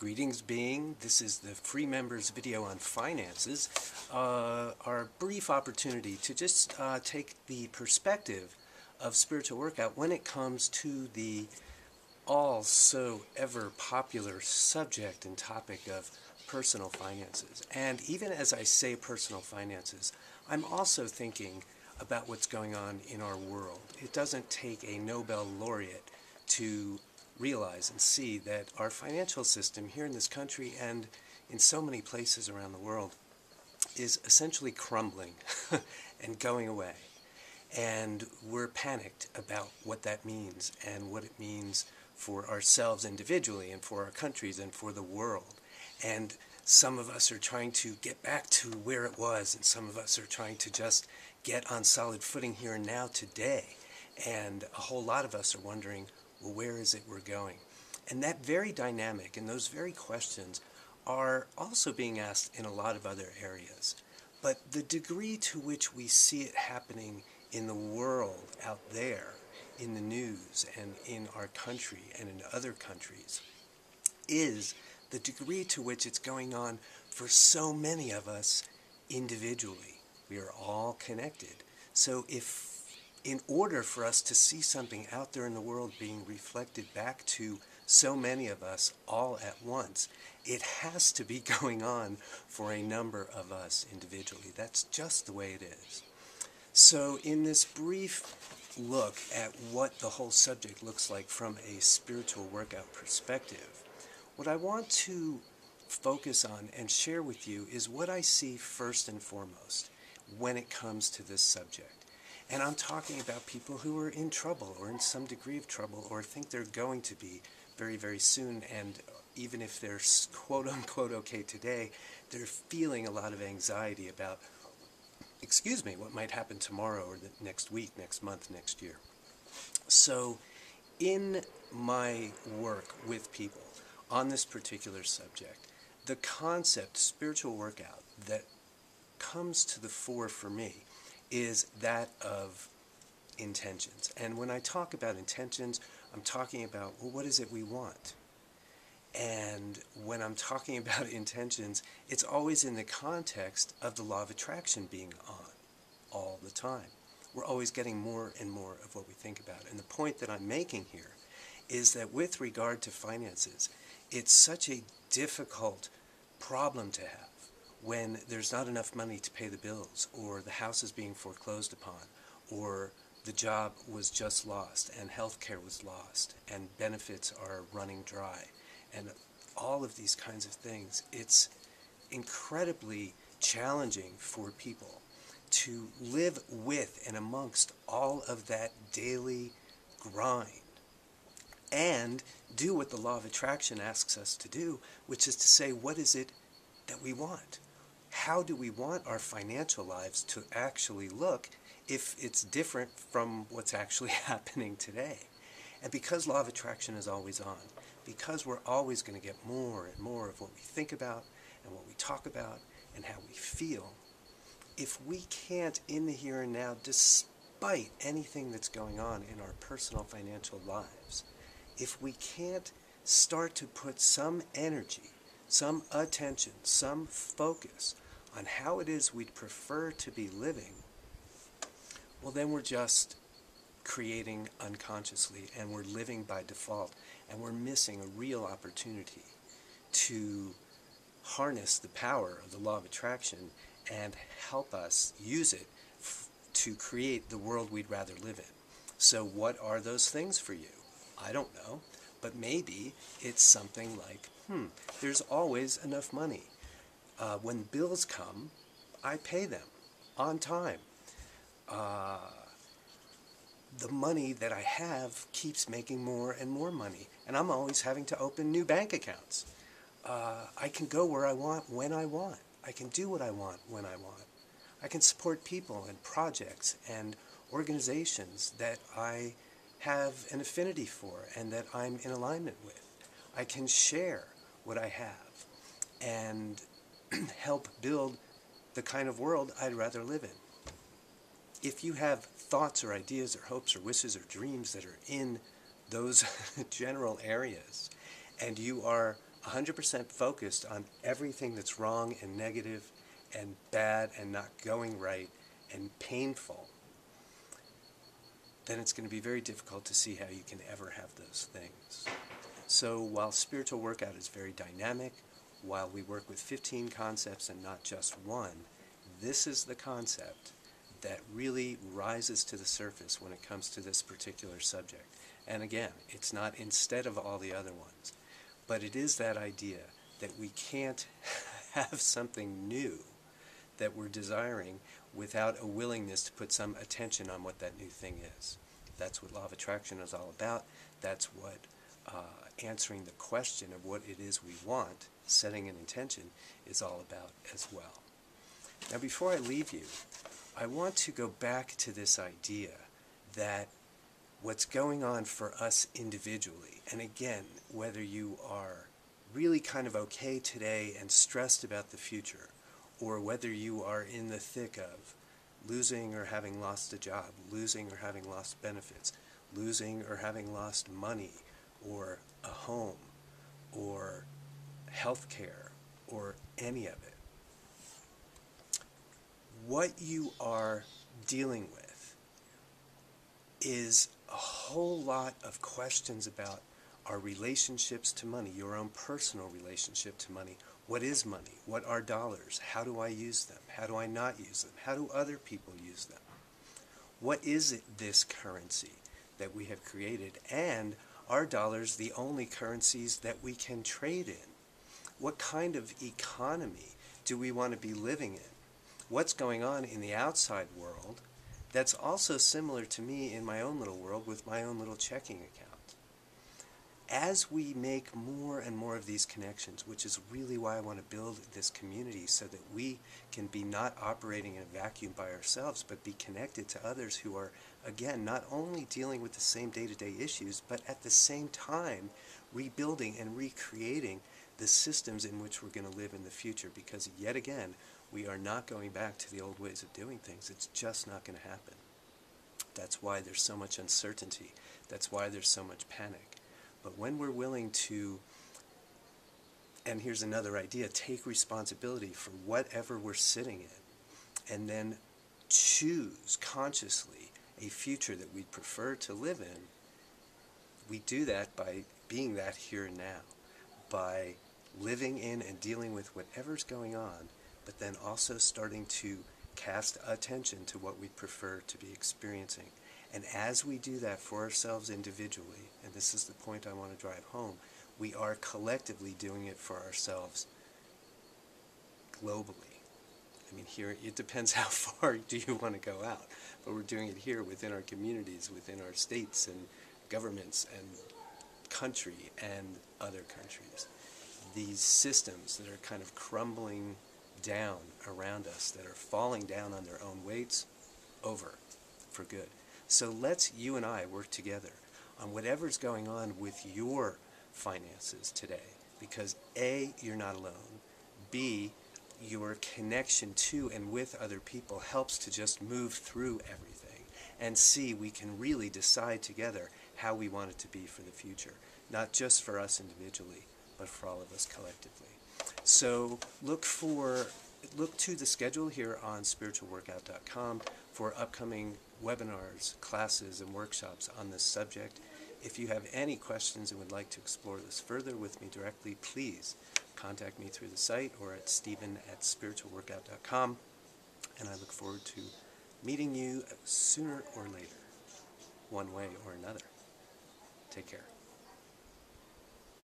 Greetings being, this is the free members video on finances, our brief opportunity to just take the perspective of spiritual workout when it comes to the also ever popular subject and topic of personal finances. And even as I say personal finances, I'm also thinking about what's going on in our world. It doesn't take a Nobel laureate to realize and see that our financial system here in this country and in so many places around the world is essentially crumbling and going away. And we're panicked about what that means and what it means for ourselves individually and for our countries and for the world. And some of us are trying to get back to where it was, and some of us are trying to just get on solid footing here and now today. And a whole lot of us are wondering, well, where is it we're going? And that very dynamic and those very questions are also being asked in a lot of other areas. But the degree to which we see it happening in the world out there, in the news and in our country and in other countries, is the degree to which it's going on for so many of us individually. We are all connected. So if in order for us to see something out there in the world being reflected back to so many of us all at once, it has to be going on for a number of us individually. That's just the way it is. So in this brief look at what the whole subject looks like from a spiritual workout perspective, what I want to focus on and share with you is what I see first and foremost when it comes to this subject. And I'm talking about people who are in trouble or in some degree of trouble or think they're going to be very, very soon. And even if they're quote-unquote okay today, they're feeling a lot of anxiety about, what might happen tomorrow or the next week, next month, next year. So in my work with people on this particular subject, the concept spiritual workout that comes to the fore for me is that of intentions. And when I talk about intentions, I'm talking about, well, what is it we want? And when I'm talking about intentions, it's always in the context of the law of attraction being on all the time. We're always getting more and more of what we think about. And the point that I'm making here is that with regard to finances, it's such a difficult problem to have when there's not enough money to pay the bills, or the house is being foreclosed upon, or the job was just lost, and health care was lost, and benefits are running dry, and all of these kinds of things. It's incredibly challenging for people to live with and amongst all of that daily grind and do what the law of attraction asks us to do, which is to say, what is it that we want? How do we want our financial lives to actually look if it's different from what's actually happening today? And because law of attraction is always on, because we're always going to get more and more of what we think about and what we talk about and how we feel, if we can't in the here and now, despite anything that's going on in our personal financial lives, if we can't start to put some energy, some attention, some focus on how it is we'd prefer to be living, well, then we're just creating unconsciously, and we're living by default, and we're missing a real opportunity to harness the power of the law of attraction and help us use it to create the world we'd rather live in. So what are those things for you? I don't know, but maybe it's something like, there's always enough money. When bills come, I pay them on time. The money that I have keeps making more and more money, and I'm always having to open new bank accounts. I can go where I want, when I want. I can do what I want, when I want. I can support people and projects and organizations that I have an affinity for and that I'm in alignment with. I can share what I have and help build the kind of world I'd rather live in. If you have thoughts or ideas or hopes or wishes or dreams that are in those general areas, and you are 100% focused on everything that's wrong and negative and bad and not going right and painful, then it's going to be very difficult to see how you can ever have those things. So while spiritual workout is very dynamic, while we work with 15 concepts and not just one, this is the concept that really rises to the surface when it comes to this particular subject. And again, it's not instead of all the other ones, but it is that idea that we can't have something new that we're desiring without a willingness to put some attention on what that new thing is. That's what law of attraction is all about. That's what answering the question of what it is we want, setting an intention, is all about as well. Now, before I leave you, I want to go back to this idea that what's going on for us individually, and again, whether you are really kind of okay today and stressed about the future, or whether you are in the thick of losing or having lost a job, losing or having lost benefits, losing or having lost money, or a home, or health care, or any of it, what you are dealing with is a whole lot of questions about our relationships to money, your own personal relationship to money. What is money? What are dollars? How do I use them? How do I not use them? How do other people use them? What is it, this currency that we have created? And are dollars the only currencies that we can trade in? What kind of economy do we want to be living in? What's going on in the outside world that's also similar to me in my own little world with my own little checking account? As we make more and more of these connections, which is really why I want to build this community so that we can be not operating in a vacuum by ourselves, but be connected to others who are, again, not only dealing with the same day-to-day issues, but at the same time rebuilding and recreating the systems in which we're going to live in the future. Because yet again, we are not going back to the old ways of doing things. It's just not going to happen. That's why there's so much uncertainty. That's why there's so much panic. But when we're willing to, and here's another idea, take responsibility for whatever we're sitting in, and then choose consciously a future that we'd prefer to live in, we do that by being that here and now, by living in and dealing with whatever's going on, but then also starting to cast attention to what we prefer to be experiencing. And as we do that for ourselves individually, and this is the point I want to drive home, we are collectively doing it for ourselves globally. I mean, here, it depends how far do you want to go out, but we're doing it here within our communities, within our states and governments and country and other countries. These systems that are kind of crumbling down around us, that are falling down on their own weights, over for good. So let's, you and I, work together on whatever's going on with your finances today. Because A, you're not alone. B, your connection to and with other people helps to just move through everything. And C, we can really decide together how we want it to be for the future. Not just for us individually, but for all of us collectively. So look to the schedule here on spiritualworkout.com for upcoming webinars, classes, and workshops on this subject. If you have any questions and would like to explore this further with me directly, please contact me through the site or at steven@spiritualworkout.com, and I look forward to meeting you sooner or later, one way or another. Take care.